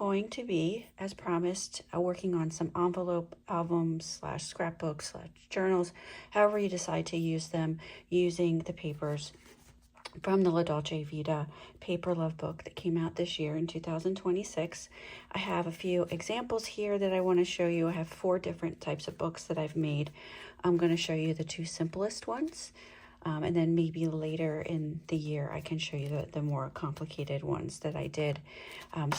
going to be, as promised, working on some envelope albums / scrapbooks / journals, however you decide to use them, using the papers from the Dolce Vita Paper Love book that came out this year in 2026. I have a few examples here that I want to show you. I have 4 different types of books that I've made. I'm going to show you the 2 simplest ones. And then maybe later in the year, I can show you the more complicated ones that I did.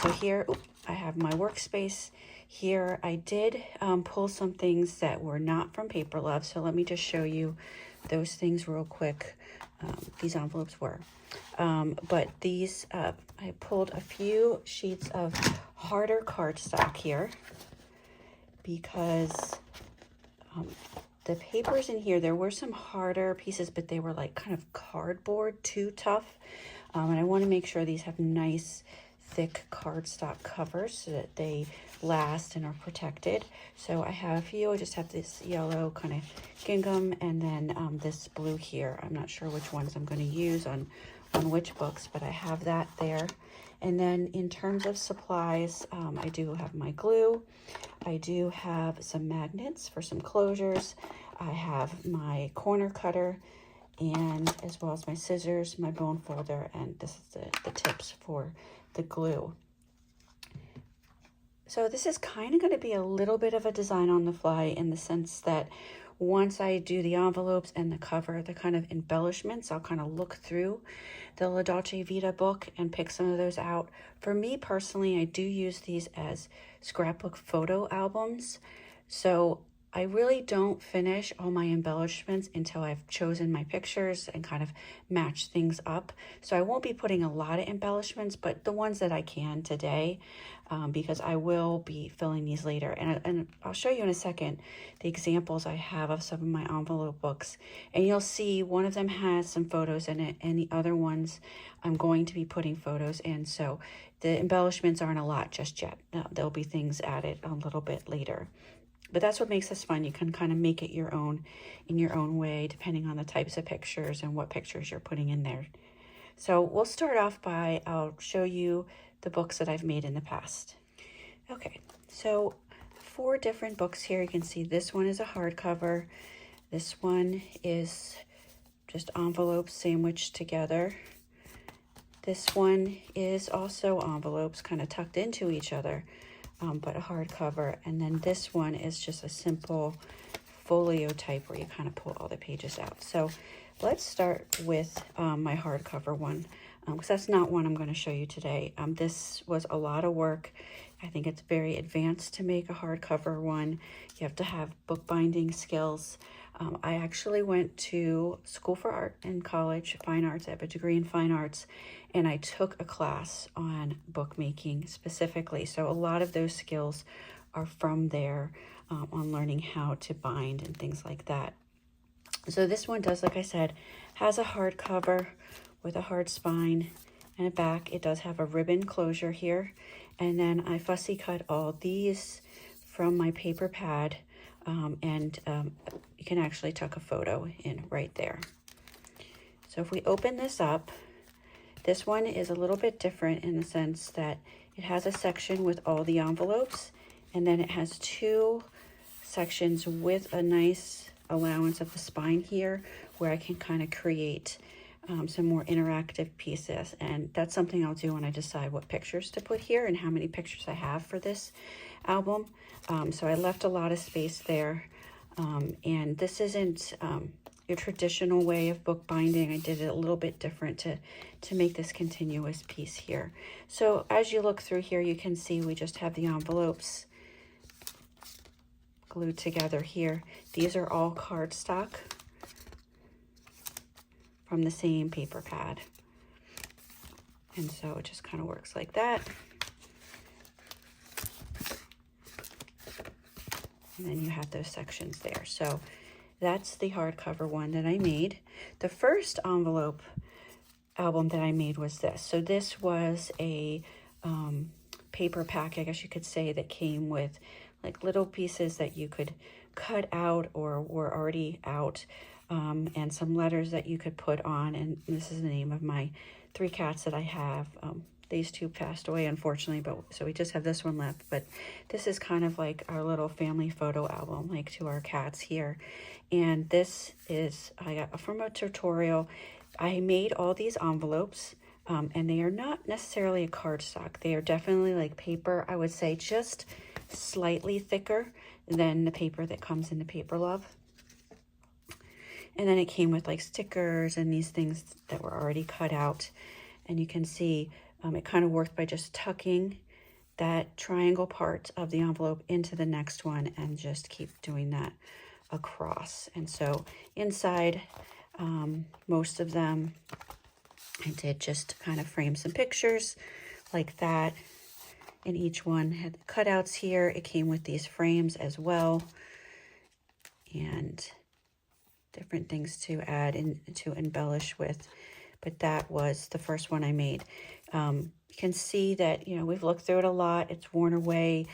So here, I have my workspace. Here, I did pull some things that were not from Paper Love. So let me just show you those things real quick. These envelopes were. But these, I pulled a few sheets of harder cardstock here because the papers in here, there were some harder pieces, but they were like kind of cardboard, too tough. And I want to make sure these have nice, thick cardstock covers so that they last and are protected. So I have a few. I just have this yellow kind of gingham and then this blue here. I'm not sure which ones I'm going to use on which books, but I have that there. And then in terms of supplies, I do have my glue. I do have some magnets for some closures. I have my corner cutter, and as well as my scissors, my bone folder, and this is the tips for the glue. So this is kind of going to be a little bit of a design on the fly in the sense that once I do the envelopes and the cover, the kind of embellishments, I'll kind of look through the La Dolce Vita book and pick some of those out. For me personally, I do use these as scrapbook photo albums. So I really don't finish all my embellishments until I've chosen my pictures and kind of match things up. So I won't be putting a lot of embellishments, but the ones that I can today, because I will be filling these later. And I'll show you in a second the examples I have of some of my envelope books. And you'll see one of them has some photos in it, and the other ones I'm going to be putting photos in. So the embellishments aren't a lot just yet. There'll be things added a little bit later. But that's what makes this fun. You can kind of make it your own in your own way, depending on the types of pictures and what pictures you're putting in there. So we'll start off by, I'll show you the books that I've made in the past. Okay, so 4 different books here. You can see this one is a hardcover. This one is just envelopes sandwiched together. This one is also envelopes kind of tucked into each other. But a hardcover, and then this one is just a simple folio type where you kind of pull all the pages out. So let's start with my hardcover one, because that's not one I'm going to show you today. This was a lot of work. I think it's very advanced to make a hardcover one. You have to have bookbinding skills. I actually went to school for art in college, fine arts. I have a degree in fine arts, and I took a class on bookmaking specifically. So a lot of those skills are from there, on learning how to bind and things like that. So this one does, like I said, has a hardcover with a hard spine and a back. It does have a ribbon closure here. And then I fussy cut all these from my paper pad. You can actually tuck a photo in right there. So if we open this up, this one is a little bit different in the sense that it has a section with all the envelopes, and then it has 2 sections with a nice allowance of the spine here where I can kind of create some more interactive pieces. And that's something I'll do when I decide what pictures to put here and how many pictures I have for this album. So I left a lot of space there. And this isn't your traditional way of bookbinding. I did it a little bit different to make this continuous piece here. So as you look through here, you can see we just have the envelopes glued together here. These are all cardstock from the same paper pad. And so it just kind of works like that. And then you have those sections there. So that's the hardcover one that I made. The first envelope album that I made was this. So this was a paper pack, I guess you could say, that came with like little pieces that you could cut out or were already out, and some letters that you could put on. And this is the name of my 3 cats that I have. These two passed away, unfortunately, but so we just have this one left. But this is kind of like our little family photo album, like to our cats here. And this is, I got from a tutorial. I made all these envelopes, and they are not necessarily a cardstock. They are definitely like paper, I would say just slightly thicker than the paper that comes in the Paper Love. And then it came with like stickers and these things that were already cut out. And you can see it kind of worked by just tucking that triangle part of the envelope into the next one and just keep doing that across. And so inside, most of them, I did just kind of frame some pictures like that. And each one had cutouts here. It came with these frames as well. And different things to add in to embellish with. But that was the first one I made. You can see that, you know, we've looked through it a lot. It's worn away,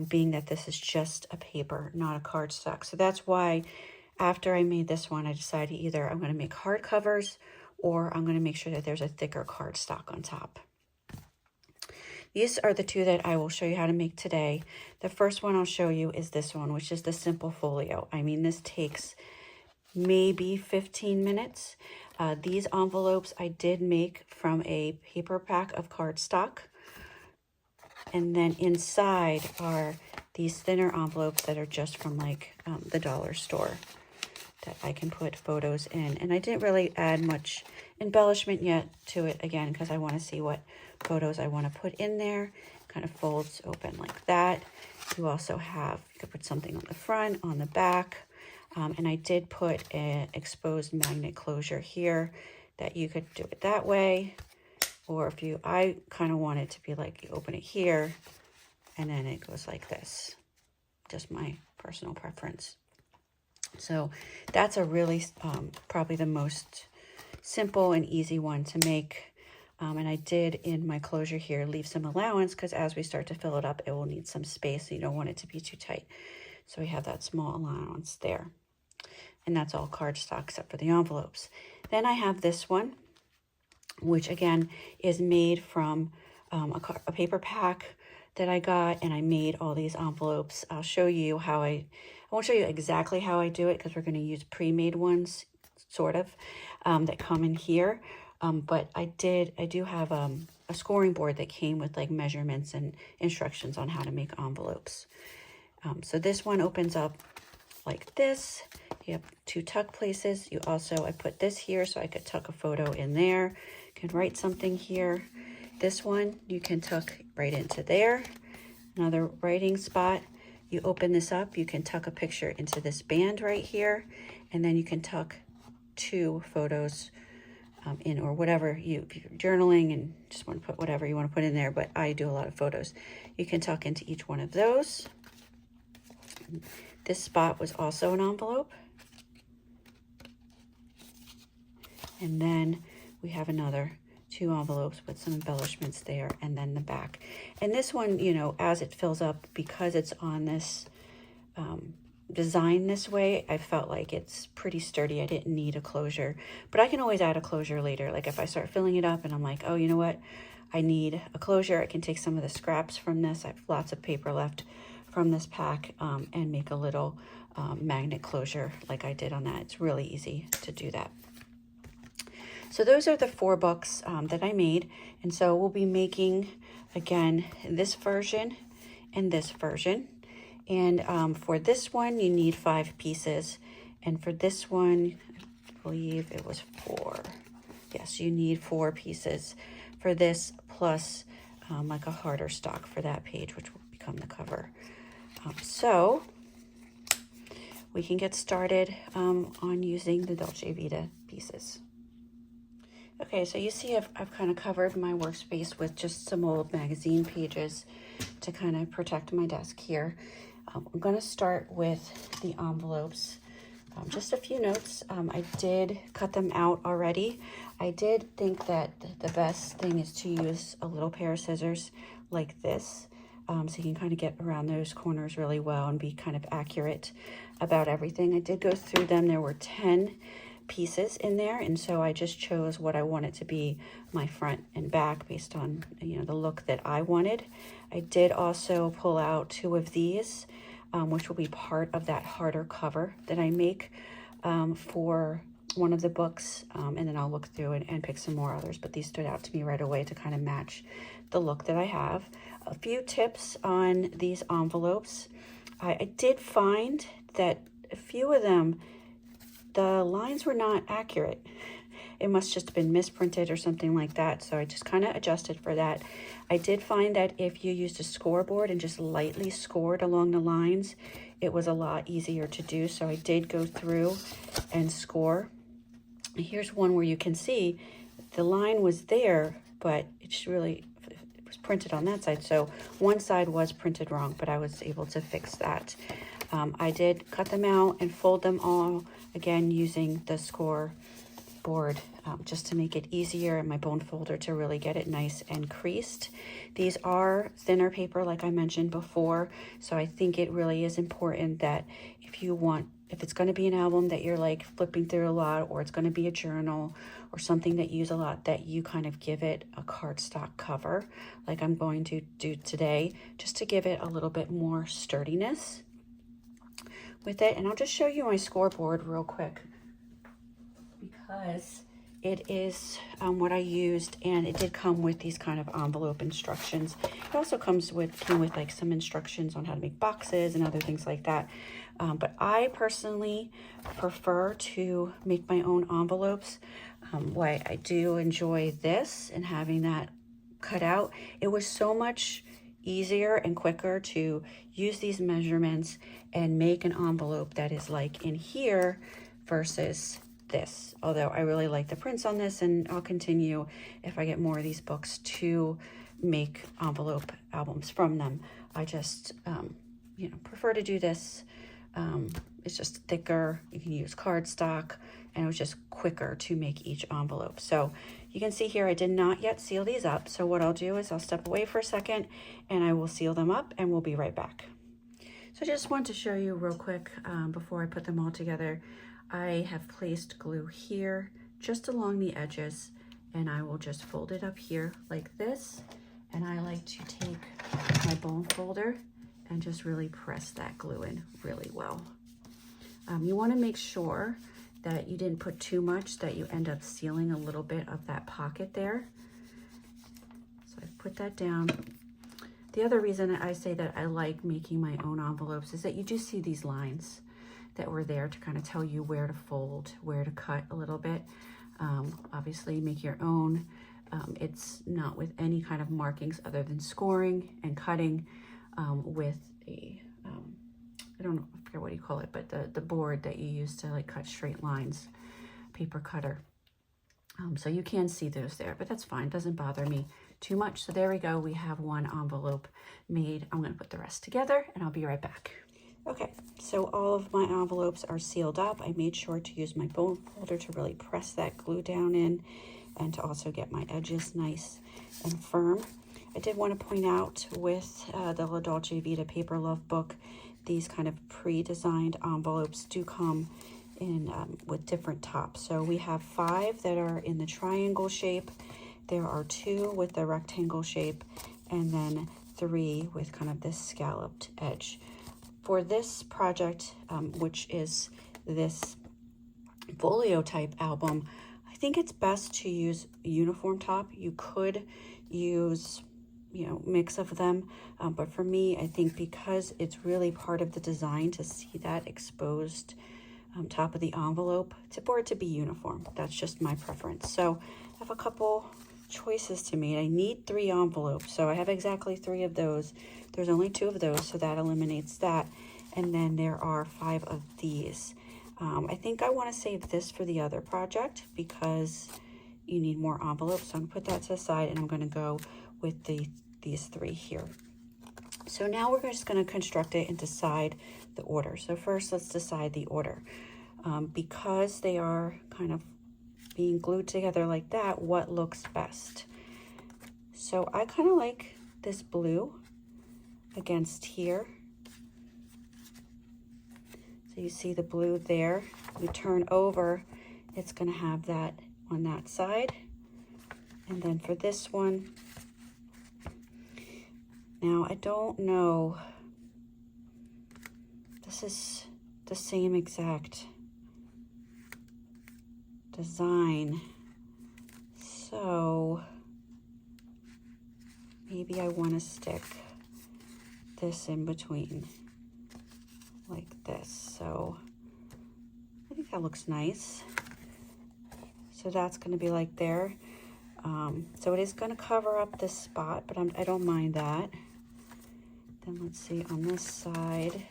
being that this is just a paper, not a cardstock. So that's why after I made this one, I decided either I'm going to make hard covers or I'm going to make sure that there's a thicker cardstock on top. These are the two that I will show you how to make today. The first one I'll show you is this one, which is the simple folio. I mean, this takes maybe 15 minutes. These envelopes I did make from a paper pack of cardstock. And then inside are these thinner envelopes that are just from like the dollar store that I can put photos in. And I didn't really add much embellishment yet to it, again, because I want to see what photos I want to put in there. Kind of folds open like that. You also have, you could put something on the front, on the back. And I did put an exposed magnet closure here that you could do it that way. Or if you, I kind of want it to be like you open it here and then it goes like this. Just my personal preference. So that's a really, probably the most simple and easy one to make. And I did in my closure here leave some allowance because as we start to fill it up, it will need some space. So you don't want it to be too tight. So we have that small allowance there. And that's all cardstock except for the envelopes. Then I have this one, which again is made from a paper pack that I got, and I made all these envelopes. I'll show you how I won't show you exactly how I do it because we're going to use pre-made ones, sort of, that come in here. But I do have a scoring board that came with like measurements and instructions on how to make envelopes. So this one opens up like this. You have two tuck places. You also, I put this here so I could tuck a photo in there. You can write something here. This one you can tuck right into there. Another writing spot. You open this up, you can tuck a picture into this band right here, and then you can tuck two photos in, or whatever if you're journaling and just want to put whatever you want to put in there, but I do a lot of photos. You can tuck into each one of those. This spot was also an envelope. And then we have another two envelopes with some embellishments there, and then the back. And this one, you know, as it fills up, because it's on this design this way, I felt like it's pretty sturdy. I didn't need a closure, but I can always add a closure later. Like if I start filling it up and I'm like, oh, you know what? I need a closure. I can take some of the scraps from this. I have lots of paper left from this pack and make a little magnet closure like I did on that. It's really easy to do that. So those are the 4 books that I made. And so we'll be making, again, this version and this version. And for this one, you need 5 pieces. And for this one, I believe it was 4. Yes, you need 4 pieces for this, plus like a harder stock for that page, which will become the cover. So we can get started on using the Dolce Vita pieces. Okay, so you see I've kind of covered my workspace with just some old magazine pages to kind of protect my desk here. I'm going to start with the envelopes. Just a few notes. I did cut them out already. I did think that the best thing is to use a little pair of scissors like this, so you can kind of get around those corners really well and be kind of accurate about everything. I did go through them. There were 10 pieces in there, and so I just chose what I wanted to be my front and back based on, you know, the look that I wanted. I did also pull out 2 of these, which will be part of that harder cover that I make for one of the books, and then I'll look through it and pick some more others, but these stood out to me right away to kind of match the look that I have. A few tips on these envelopes. I did find that a few of them, the lines were not accurate. It must just have been misprinted or something like that, so I just kind of adjusted for that. I did find that if you used a scoreboard and just lightly scored along the lines, it was a lot easier to do, so I did go through and score. Here's one where you can see the line was there, but it was printed on that side, so one side was printed wrong, but I was able to fix that. I did cut them out and fold them all, again using the score board, just to make it easier, and my bone folder to really get it nice and creased. These are thinner paper, like I mentioned before, so I think it really is important that if it's going to be an album that you're like flipping through a lot, or it's going to be a journal or something that you use a lot, that you kind of give it a cardstock cover like I'm going to do today, just to give it a little bit more sturdiness with it. And I'll just show you my scoreboard real quick, because it is what I used, and it did come with these kind of envelope instructions. It also came with like some instructions on how to make boxes and other things like that. But I personally prefer to make my own envelopes. Why I do enjoy this and having that cut out. It was so much easier and quicker to use these measurements and make an envelope that is like in here versus this. Although I really like the prints on this, and I'll continue if I get more of these books to make envelope albums from them. I just you know, prefer to do this. It's just thicker, you can use cardstock, and it was just quicker to make each envelope. So you can see here I did not yet seal these up, so what I'll do is I'll step away for a second and I will seal them up, and we'll be right back. So I just want to show you real quick before I put them all together. I have placed glue here just along the edges, and I will just fold it up here like this, and I like to take my bone folder and just really press that glue in really well. You want to make sure that you didn't put too much, that you end up sealing a little bit of that pocket there. So I've put that down. The other reason I say that I like making my own envelopes is that you do see these lines that were there to kind of tell you where to fold, where to cut a little bit. Obviously make your own. It's not with any kind of markings other than scoring and cutting with a, I don't know, I forget what you call it, but the board that you use to like cut straight lines, paper cutter. So you can see those there, but that's fine, doesn't bother me too much. So there we go, we have one envelope made. I'm gonna put the rest together and I'll be right back. Okay, so all of my envelopes are sealed up. I made sure to use my bone folder to really press that glue down in, and to also get my edges nice and firm. I did want to point out with the La Dolce Vita Paper Love book, these kind of pre-designed envelopes do come in with different tops. So we have 5 that are in the triangle shape. There are 2 with the rectangle shape, and then 3 with kind of this scalloped edge. For this project, which is this folio type album, I think it's best to use a uniform top. You could use, you know, mix of them, but for me, I think because it's really part of the design to see that exposed top of the envelope, for it to be uniform. That's just my preference. So I have a couple choices to make. I need 3 envelopes, so I have exactly 3 of those. There's only 2 of those, so that eliminates that. And then there are 5 of these. I think I want to save this for the other project because you need more envelopes. So I'm going to put that to the side, and I'm going to go with these 3 here. So now we're just going to construct it and decide the order. So first, let's decide the order. Because they are kind of being glued together like that, what looks best? So I kind of like this blue against here. So you see the blue there. We turn over it's going to have that on that side. And then for this one, now I don't know, this is the same exact design, so maybe I want to stick this in between like this. So I think that looks nice. So that's going to be like there. So it is going to cover up this spot, but I don't mind that. Then let's see, on this side,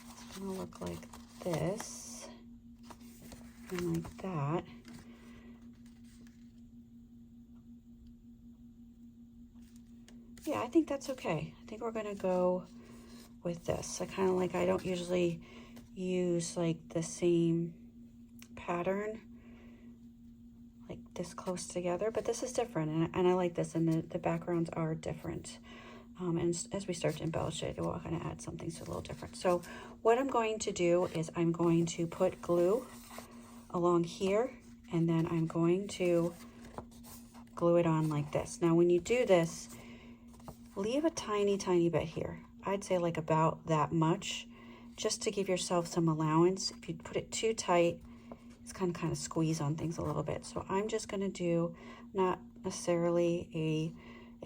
it's going to look like this and like that. Yeah, I think that's okay. I think we're going to go with this. I kind of like, I don't usually use like the same pattern like this close together, but this is different, and I like this, and the backgrounds are different. And as we start to embellish it, it will kind of add something so a little different. So what I'm going to do is I'm going to put glue along here, and then I'm going to glue it on like this. Now when you do this, leave a tiny bit here. I'd say like about that much, just to give yourself some allowance. If you put it too tight, it's kind of squeeze on things a little bit. So I'm just going to do not necessarily a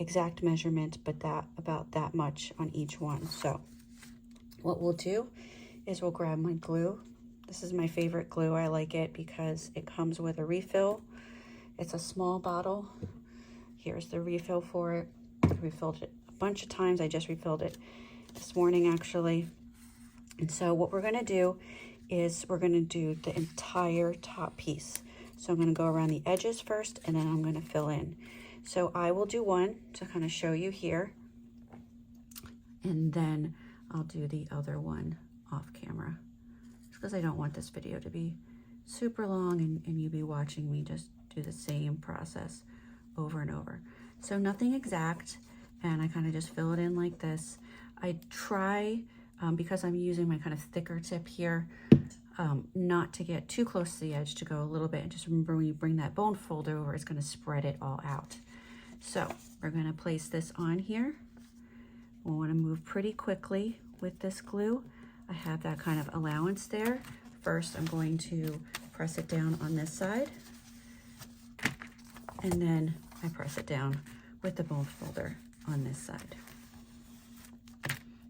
exact measurement, but about that much on each one. So what we'll do is we'll grab my glue. This is my favorite glue. I like it because it comes with a refill. It's a small bottle. Here's the refill for it. I refilled it a bunch of times. I just refilled it this morning actually. And so what we're going to do is we're going to do the entire top piece. So I'm going to go around the edges first, and then I'm going to fill in. So I will do one to kind of show you here, and then I'll do the other one off camera, because I don't want this video to be super long and you be watching me just do the same process over and over. So nothing exact, and I kind of just fill it in like this. I try, because I'm using my kind of thicker tip here, not to get too close to the edge, to go a little bit, and just remember when you bring that bone folder over, it's going to spread it all out. So we're going to place this on here. We want to move pretty quickly with this glue. I have that kind of allowance there. First, I'm going to press it down on this side, and then I press it down with the bone folder on this side.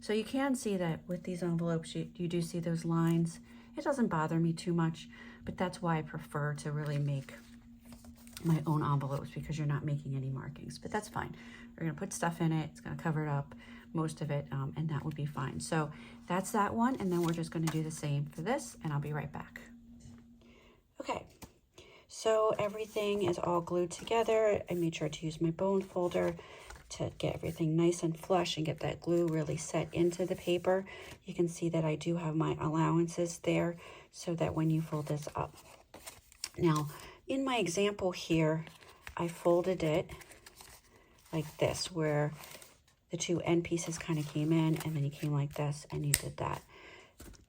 So you can see that with these envelopes, you do see those lines. It doesn't bother me too much, but that's why I prefer to really make my own envelopes, because you're not making any markings, but that's fine. We're gonna put stuff in it, it's gonna cover it up, most of it, and that would be fine. So that's that one, and then we're just gonna do the same for this, and I'll be right back. Okay, so everything is all glued together. I made sure to use my bone folder to get everything nice and flush and get that glue really set into the paper. You can see that I do have my allowances there, so that when you fold this up. Now, in my example here, I folded it like this, where the two end pieces kind of came in, and then you came like this, and you did that.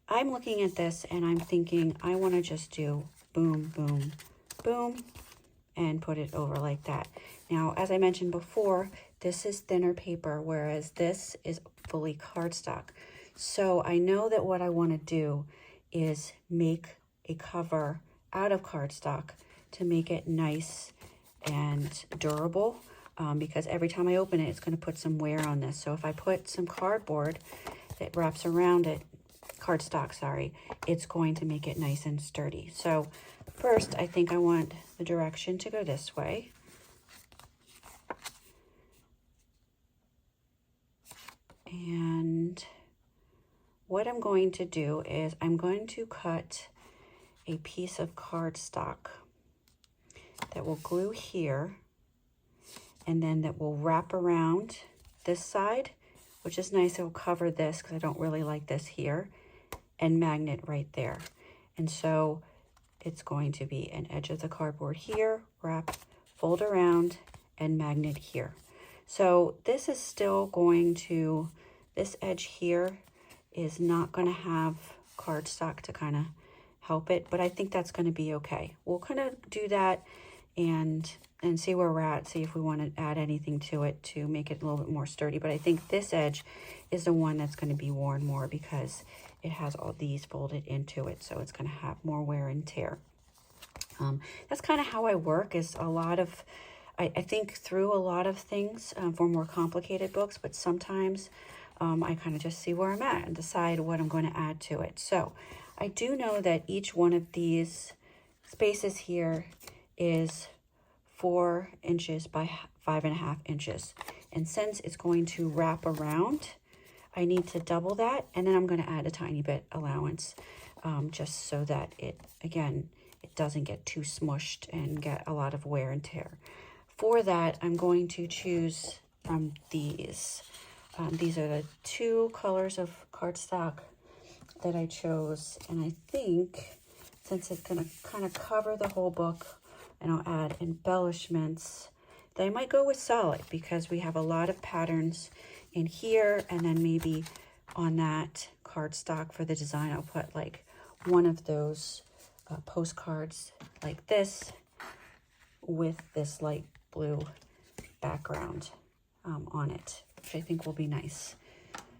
I'm looking at this, and I'm thinking, I want to just do boom, boom, boom, and put it over like that. Now, as I mentioned before, this is thinner paper, whereas this is fully cardstock. So I know that what I want to do is make a cover out of cardstock to make it nice and durable, because every time I open it, it's going to put some wear on this. So if I put some cardboard that wraps around it, cardstock, sorry, it's going to make it nice and sturdy. So first, I think I want the direction to go this way. And what I'm going to do is I'm going to cut a piece of cardstock that will glue here, and then that will wrap around this side, which is nice. It will cover this because I don't really like this here, and magnet right there. And so it's going to be an edge of the cardboard here, wrap, fold around, and magnet here. So this is still going to, this edge here is not going to have cardstock to kind of help it, but I think that's going to be okay. We'll kind of do that and see where we're at, see if we want to add anything to it to make it a little bit more sturdy. But I think this edge is the one that's going to be worn more because it has all these folded into it, so it's going to have more wear and tear. That's kind of how I work, is a lot of, I think through a lot of things for more complicated books, but sometimes I kind of just see where I'm at and decide what I'm going to add to it. So I do know that each one of these spaces here is 4 inches by 5.5 inches. And since it's going to wrap around, I need to double that, and then I'm going to add a tiny bit allowance just so that it, again, it doesn't get too smushed and get a lot of wear and tear. For that, I'm going to choose these. These are the 2 colors of cardstock that I chose, and I think since it's going to kind of cover the whole book, and I'll add embellishments, that I might go with solid because we have a lot of patterns in here, and then maybe on that cardstock for the design, I'll put like one of those postcards like this with this light blue background on it, which I think will be nice.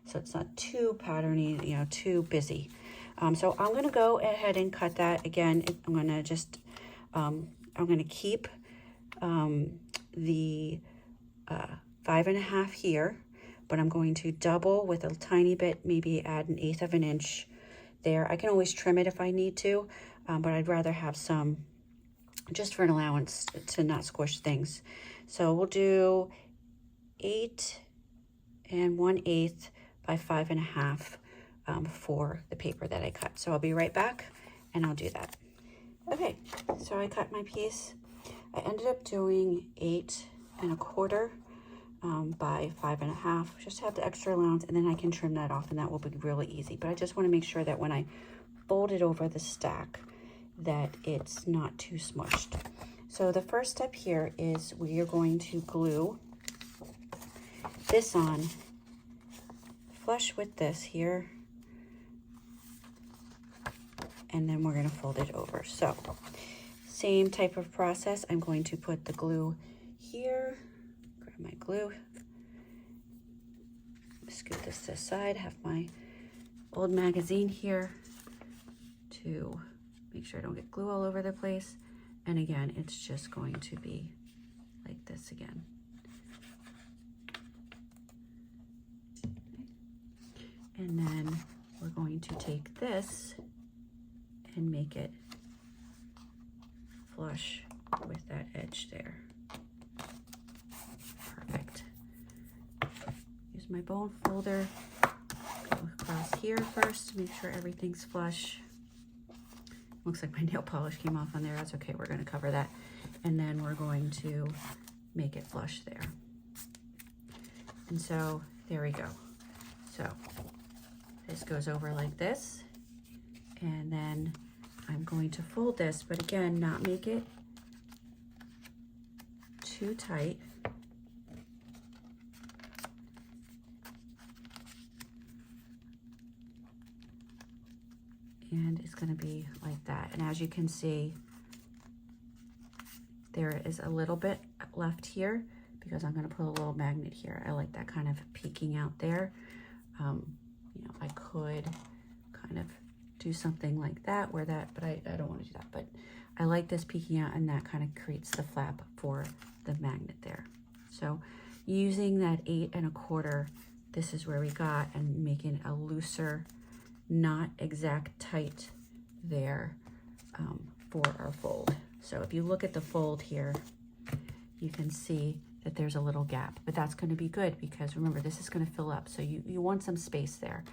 So it's not too patterny, you know, too busy. So I'm going to go ahead and cut that. Again, I'm going to just, I'm going to keep the 5.5 here, but I'm going to double with a tiny bit, maybe add 1/8 of an inch there. I can always trim it if I need to, but I'd rather have some just for an allowance to not squish things. So we'll do 8 1/8 by 5.5 for the paper that I cut. So I'll be right back and I'll do that. Okay, so I cut my piece. I ended up doing 8 1/4 by 5.5. Just have the extra allowance, and then I can trim that off, and that will be really easy. But I just want to make sure that when I fold it over the stack, that it's not too smushed. So the first step here is we are going to glue this on flush with this here, and then we're going to fold it over. So same type of process. I'm going to put the glue here, grab my glue, scoot this to the side, have my old magazine here to make sure I don't get glue all over the place. And again, it's just going to be like this again. And then we're going to take this and make it flush with that edge there. Perfect. Use my bone folder, go across here first to make sure everything's flush. Looks like my nail polish came off on there. That's okay, we're going to cover that. And then we're going to make it flush there. And so there we go. So this goes over like this, and then I'm going to fold this, but again, not make it too tight. And it's going to be like that. And as you can see, there is a little bit left here because I'm going to put a little magnet here. I like that kind of peeking out there. You know, I could kind of do something like that where that, but I don't want to do that. But I like this peeking out, and that kind of creates the flap for the magnet there. So using that 8 1/4, this is where we got, and making a looser, not exact tight there for our fold. So if you look at the fold here, you can see that there's a little gap, but that's going to be good because remember, this is going to fill up. So you want some space there.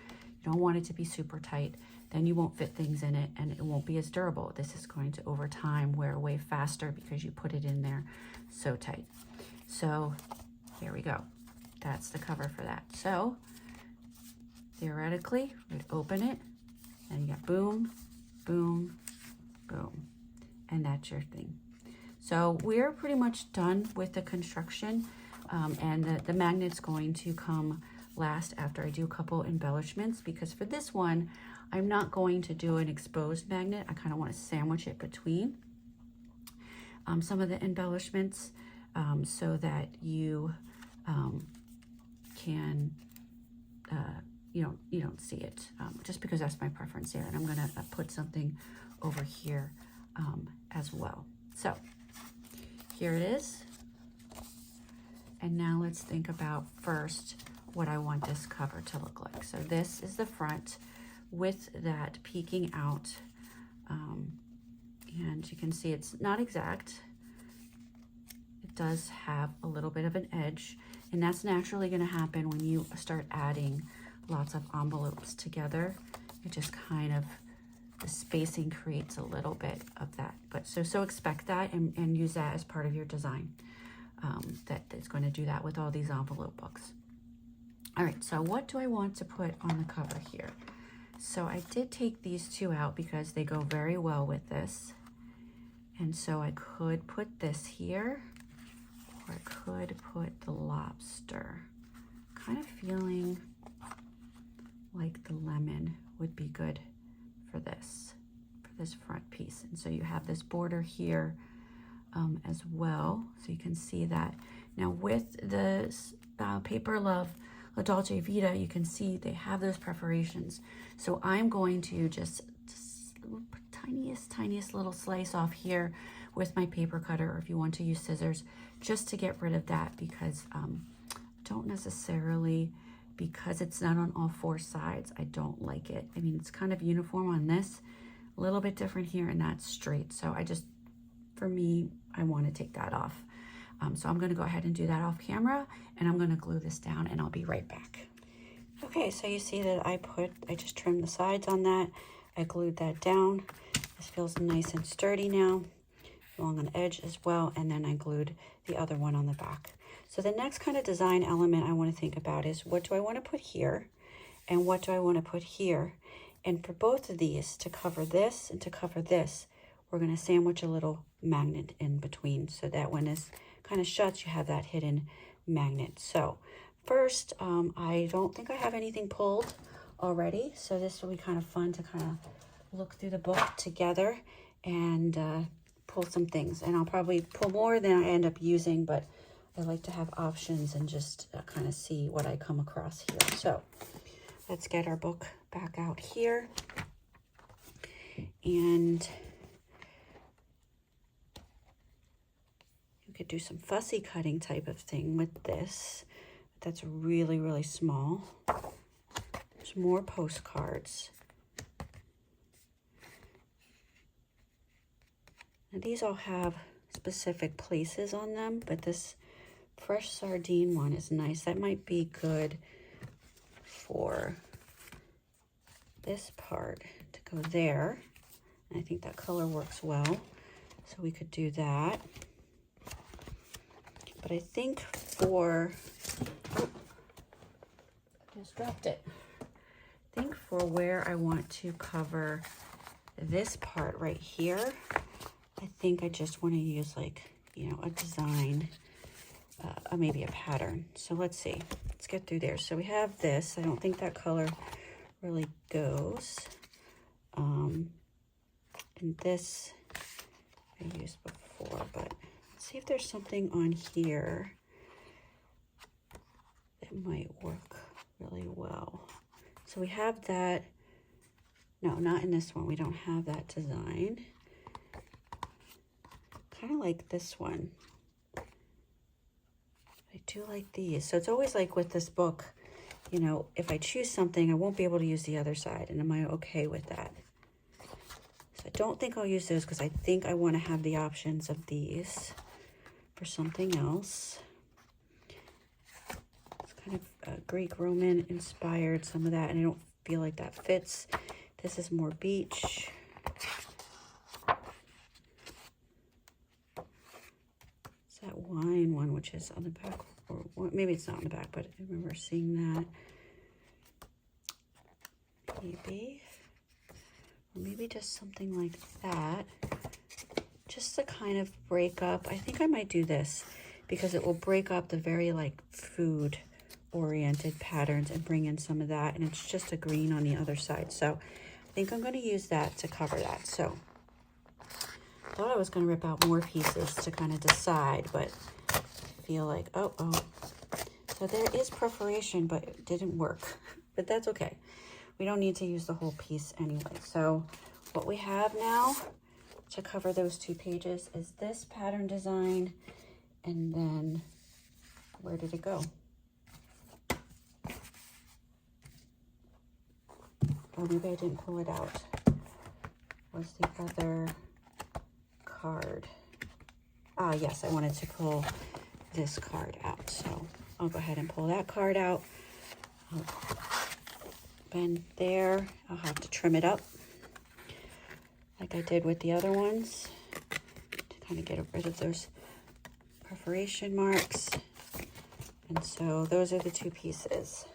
You don't want it to be super tight. Then you won't fit things in it and it won't be as durable. This is going to, over time, wear away faster because you put it in there so tight. So here we go. That's the cover for that. So theoretically, we'd open it and you got boom, boom, boom, and that's your thing. So we're pretty much done with the construction, and the magnet's going to come last after I do a couple embellishments, because for this one, I'm not going to do an exposed magnet. I kind of want to sandwich it between some of the embellishments so that you can you don't see it, just because that's my preference there. And I'm gonna put something over here as well. So here it is. And now let's think about first what I want this cover to look like. So this is the front with that peeking out. And you can see it's not exact. It does have a little bit of an edge, and that's naturally going to happen when you start adding lots of envelopes together. It just kind of, the spacing creates a little bit of that. But so expect that and use that as part of your design. That's going to do that with all these envelope books. All right, so what do I want to put on the cover here? So I did take these two out because they go very well with this. And so I could put this here, or I could put the lobster. Kind of feeling like the lemon would be good for this front piece. And so you have this border here as well, so you can see that. Now with the Paper Love La Dolce Vita, you can see they have those perforations. So I'm going to just tiniest little slice off here with my paper cutter, or if you want to use scissors, just to get rid of that, because don't necessarily, because it's not on all four sides, I don't like it. I mean, it's kind of uniform on this, a little bit different here, and that's straight. So I just, for me, I want to take that off. So I'm going to go ahead and do that off camera, and I'm going to glue this down, and I'll be right back. Okay, so you see that I just trimmed the sides on that. I glued that down. This feels nice and sturdy now, along an edge as well, and then I glued the other one on the back. So the next kind of design element I want to think about is, what do I want to put here, and what do I want to put here? And for both of these, to cover this and to cover this, we're going to sandwich a little magnet in between, so that when this kind of shuts, you have that hidden magnet. So first, I don't think I have anything pulled already, so this will be kind of fun to kind of look through the book together and pull some things. And I'll probably pull more than I end up using, but I like to have options and just kind of see what I come across here. So let's get our book back out here. And you could do some fussy cutting type of thing with this. That's really, really small. There's more postcards. Now these all have specific places on them, but this fresh sardine one is nice. That might be good for this part to go there. And I think that color works well, so we could do that. But I think for, oh, I just dropped it. I think for where I want to cover this part right here, I think I just want to use, like, you know, a design, maybe a pattern. So let's see, let's get through there. So we have this. I don't think that color really goes. And this I used before, but let's see if there's something on here that might work really well. So we have that. No, not in this one. We don't have that design. Kind of like this one. I do like these. So it's always like with this book, you know, if I choose something, I won't be able to use the other side. And am I okay with that? So I don't think I'll use those, because I think I want to have the options of these for something else. It's kind of Greek Roman inspired, some of that, and I don't feel like that fits. This is more beach. It's that wine one, which is on the back, or maybe it's not on the back, but I remember seeing that. Maybe, or maybe just something like that, just to kind of break up. I think I might do this because it will break up the very like food oriented patterns and bring in some of that, and it's just a green on the other side. So think I'm going to use that to cover that. So I thought I was going to rip out more pieces to kind of decide, but I feel like, oh. So there is perforation, but it didn't work. But that's okay. We don't need to use the whole piece anyway. So what we have now to cover those 2 pages is this pattern design, and then where did it go? Oh, maybe I didn't pull it out. Was the other card? Ah, yes, I wanted to pull this card out, so I'll go ahead and pull that card out. I'll bend there. I'll have to trim it up like I did with the other ones to kind of get rid of those perforation marks. And so those are the 2 pieces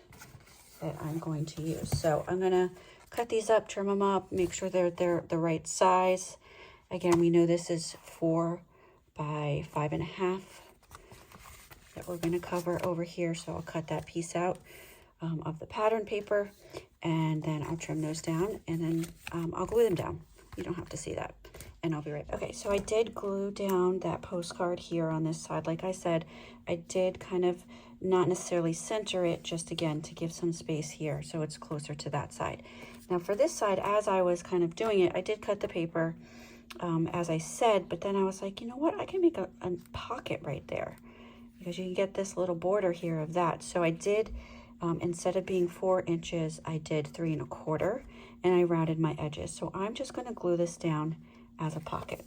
that I'm going to use. So I'm going to cut these up, trim them up, make sure they're the right size. Again, we know this is 4 by 5.5 that we're going to cover over here. So I'll cut that piece out of the pattern paper, and then I'll trim those down, and then I'll glue them down. You don't have to see that, and I'll be right back. Okay, so I did glue down that postcard here on this side. Like I said, I did kind of not necessarily center it, just again to give some space here so it's closer to that side. Now for this side, as I was kind of doing it, I did cut the paper as I said, but then I was like, you know what, I can make a pocket right there, because you can get this little border here of that. So I did, instead of being 4 inches, I did 3 1/4, and I rounded my edges. So I'm just going to glue this down as a pocket.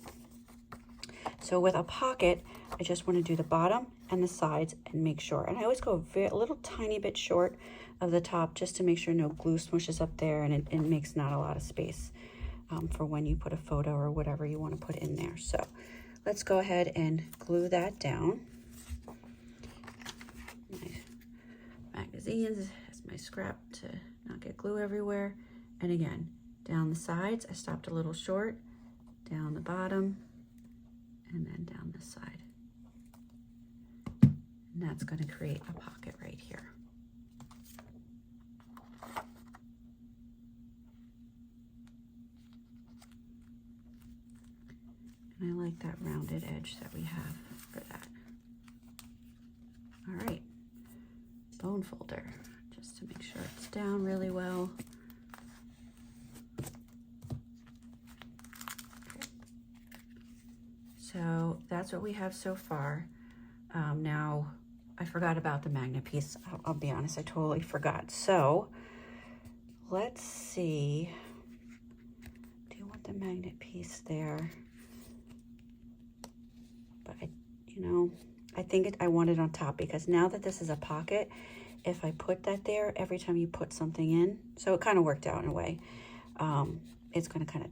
So with a pocket, I just want to do the bottom and the sides and make sure. And I always go a little tiny bit short of the top just to make sure no glue smushes up there, and it makes not a lot of space for when you put a photo or whatever you want to put in there. So let's go ahead and glue that down. My magazines as my scrap to not get glue everywhere. And again, down the sides, I stopped a little short, down the bottom, and then down this side. And that's going to create a pocket right here. And I like that rounded edge that we have for that. All right, bone folder, just to make sure it's down really well. Okay. So that's what we have so far. Now, I forgot about the magnet piece. I'll be honest, I totally forgot. So let's see. Do you want the magnet piece there? But I think I want it on top, because now that this is a pocket, if I put that there, every time you put something in, so it kind of worked out in a way, it's going to kind of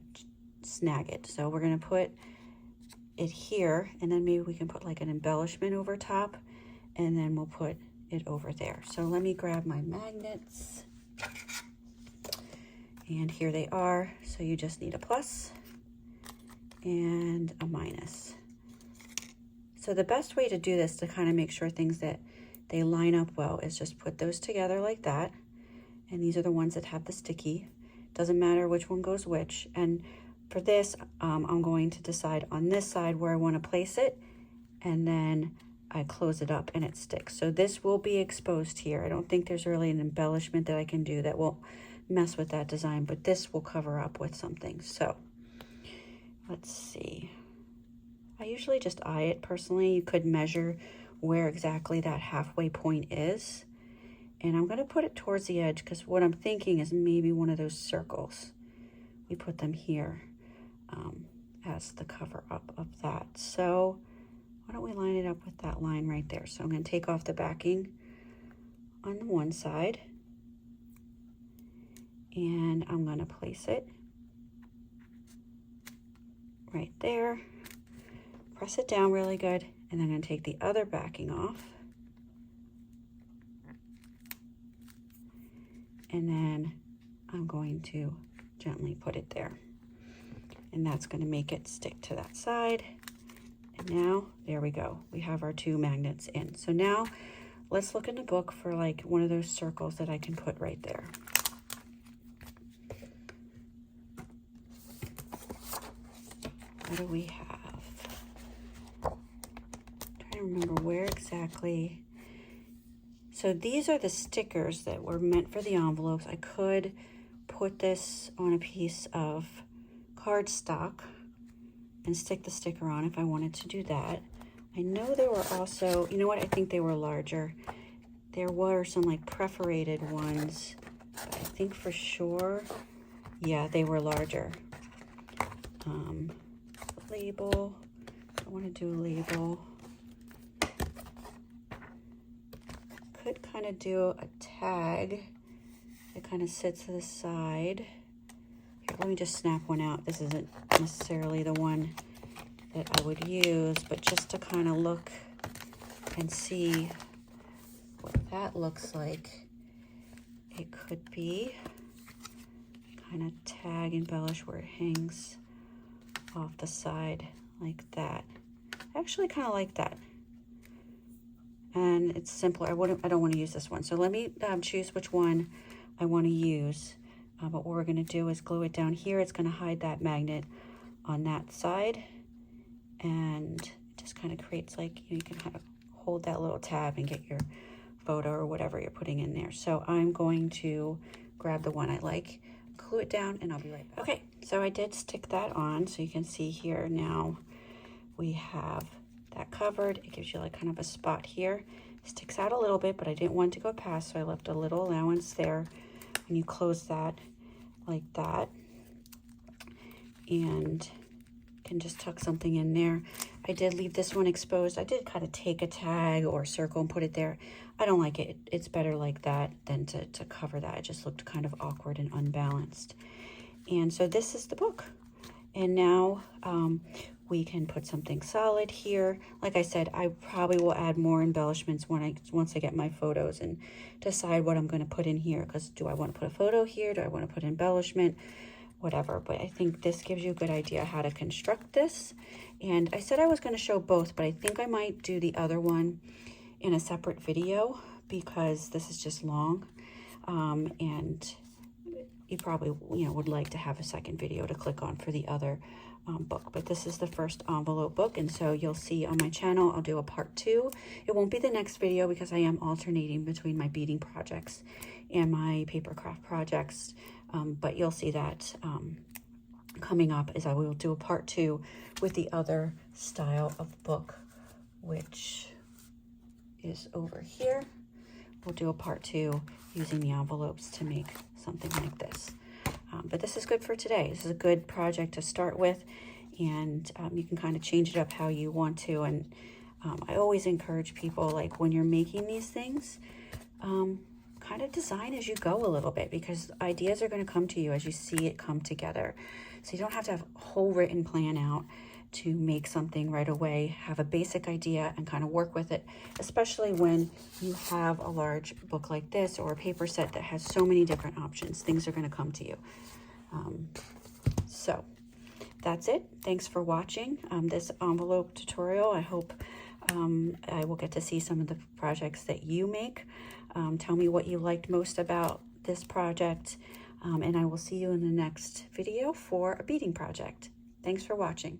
snag it. So we're going to put it here, and then maybe we can put like an embellishment over top, and then we'll put it over there. So let me grab my magnets, and here they are. So you just need a plus and a minus. So the best way to do this to kind of make sure things that they line up well is just put those together like that. And these are the ones that have the sticky. Doesn't matter which one goes which. And for this, I'm going to decide on this side where I want to place it, and then I close it up and it sticks. So this will be exposed here. I don't think there's really an embellishment that I can do that will mess with that design, but this will cover up with something. So let's see. I usually just eye it personally. You could measure where exactly that halfway point is. And I'm going to put it towards the edge, because what I'm thinking is maybe one of those circles. We put them here as the cover up of that. So why don't we line it up with that line right there? So I'm going to take off the backing on the one side, and I'm going to place it right there. Press it down really good, and then I'm going to take the other backing off, and then I'm going to gently put it there, and that's going to make it stick to that side. And now there we go, we have our 2 magnets in. So now let's look in the book for like one of those circles that I can put right there. what do we have? I'm trying to remember where exactly. So these are the stickers that were meant for the envelopes. I could put this on a piece of cardstock and stick the sticker on if I wanted to do that. I know there were also, you know what, I think they were larger. There were some like perforated ones, but I think for sure, yeah, they were larger. Label, I want to do a label. Could kind of do a tag that kind of sits to the side. Here, let me just snap one out. This isn't necessarily the one that I would use, but just to kind of look and see what that looks like. It could be kind of tag embellish where it hangs off the side like that. I actually kind of like that. And it's simpler. I don't want to use this one. So let me choose which one I want to use. But what we're going to do is glue it down here. It's going to hide that magnet on that side. And it just kind of creates like, you can kind of hold that little tab and get your photo or whatever you're putting in there. So I'm going to grab the one I like, glue it down, and I'll be right back. Okay, so I did stick that on. So you can see here now we have that covered. It gives you like kind of a spot here. It sticks out a little bit, but I didn't want to go past, so I left a little allowance there. When you close that like that, and can just tuck something in there. I did leave this one exposed. I did kind of take a tag or circle and put it there. I don't like it. It's better like that than to cover that. It just looked kind of awkward and unbalanced. And so this is the book. And now we can put something solid here. Like I said, I probably will add more embellishments once I get my photos and decide what I'm going to put in here. Because do I want to put a photo here? Do I want to put embellishment? Whatever. But I think this gives you a good idea how to construct this. And I said I was going to show both, but I think I might do the other one in a separate video because this is just long. And you probably would like to have a second video to click on for the other book. But this is the first envelope book, and so you'll see on my channel I'll do a part 2. It won't be the next video because I am alternating between my beading projects and my papercraft projects, but you'll see that coming up as I will do a part 2 with the other style of book, which is over here. We'll do a part 2 using the envelopes to make something like this. But this is good for today. This is a good project to start with, and you can kind of change it up how you want to. And I always encourage people, like when you're making these things, kind of design as you go a little bit, because ideas are going to come to you as you see it come together. So you don't have to have a whole written plan out to make something right away. Have a basic idea and kind of work with it, especially when you have a large book like this or a paper set that has so many different options. Things are going to come to you. So that's it. Thanks for watching this envelope tutorial. I hope I will get to see some of the projects that you make. Tell me what you liked most about this project, and I will see you in the next video for a beading project. Thanks for watching.